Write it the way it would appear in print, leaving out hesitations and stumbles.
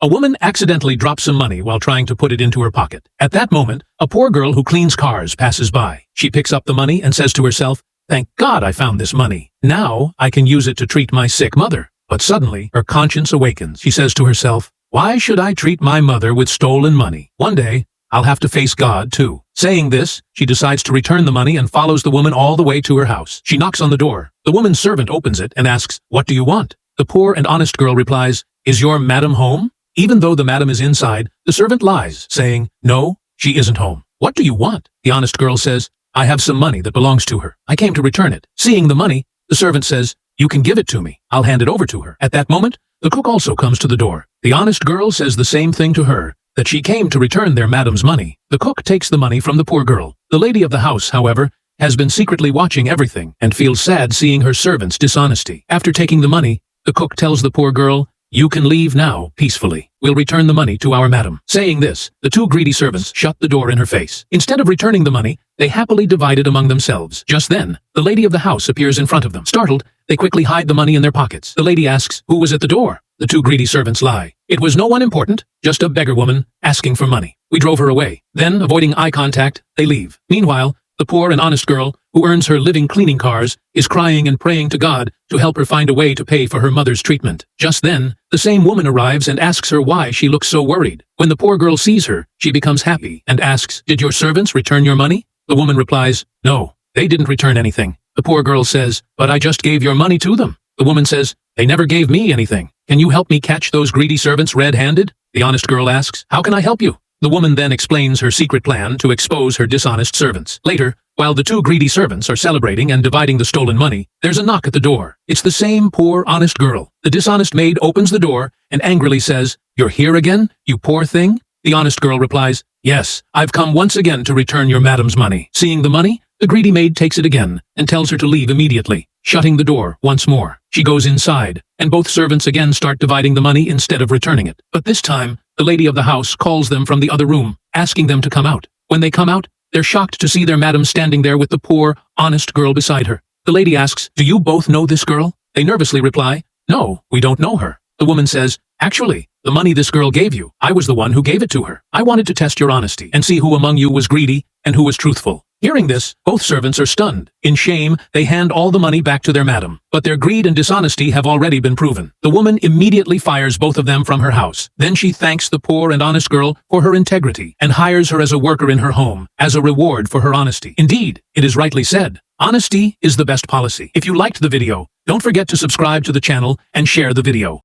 A woman accidentally drops some money while trying to put it into her pocket. At that moment, a poor girl who cleans cars passes by. She picks up the money and says to herself, "Thank God I found this money. Now I can use it to treat my sick mother." But suddenly, her conscience awakens. She says to herself, "Why should I treat my mother with stolen money? One day, I'll have to face God too." Saying this, she decides to return the money and follows the woman all the way to her house. She knocks on the door. The woman's servant opens it and asks, "What do you want?" The poor and honest girl replies, "Is your madam home?" Even though the madam is inside, the servant lies, saying, "No, she isn't home." "What do you want?" The honest girl says, "I have some money that belongs to her. I came to return it." Seeing the money, the servant says, "You can give it to me. I'll hand it over to her." At that moment, the cook also comes to the door. The honest girl says the same thing to her, that she came to return their madam's money. The cook takes the money from the poor girl. The lady of the house, however, has been secretly watching everything and feels sad seeing her servant's dishonesty. After taking the money, the cook tells the poor girl, "You can leave now, peacefully. We'll return the money to our madam." Saying this, the two greedy servants shut the door in her face. Instead of returning the money, they happily divide it among themselves. Just then, the lady of the house appears in front of them. Startled, they quickly hide the money in their pockets. The lady asks, "Who was at the door?" The two greedy servants lie. "It was no one important, just a beggar woman asking for money. We drove her away." Then, avoiding eye contact, they leave. Meanwhile, the poor and honest girl, who earns her living cleaning cars, is crying and praying to God to help her find a way to pay for her mother's treatment. Just then, the same woman arrives and asks her why she looks so worried. When the poor girl sees her, she becomes happy and asks, "Did your servants return your money?" The woman replies, "No, they didn't return anything." The poor girl says, "But I just gave your money to them." The woman says, "They never gave me anything. Can you help me catch those greedy servants red-handed?" The honest girl asks, "How can I help you?" The woman then explains her secret plan to expose her dishonest servants. Later, while the two greedy servants are celebrating and dividing the stolen money, there's a knock at the door. It's the same poor, honest girl. The dishonest maid opens the door and angrily says, "You're here again, you poor thing?" The honest girl replies, "Yes, I've come once again to return your madam's money." Seeing the money, the greedy maid takes it again and tells her to leave immediately, shutting the door once more. She goes inside, and both servants again start dividing the money instead of returning it. But this time, the lady of the house calls them from the other room, asking them to come out. When they come out, they're shocked to see their madam standing there with the poor, honest girl beside her. The lady asks, "Do you both know this girl?" They nervously reply, "No, we don't know her." The woman says, "Actually, the money this girl gave you, I was the one who gave it to her. I wanted to test your honesty and see who among you was greedy and who was truthful." Hearing this, both servants are stunned. In shame, they hand all the money back to their madam. But their greed and dishonesty have already been proven. The woman immediately fires both of them from her house. Then she thanks the poor and honest girl for her integrity and hires her as a worker in her home as a reward for her honesty. Indeed, it is rightly said, honesty is the best policy. If you liked the video, don't forget to subscribe to the channel and share the video.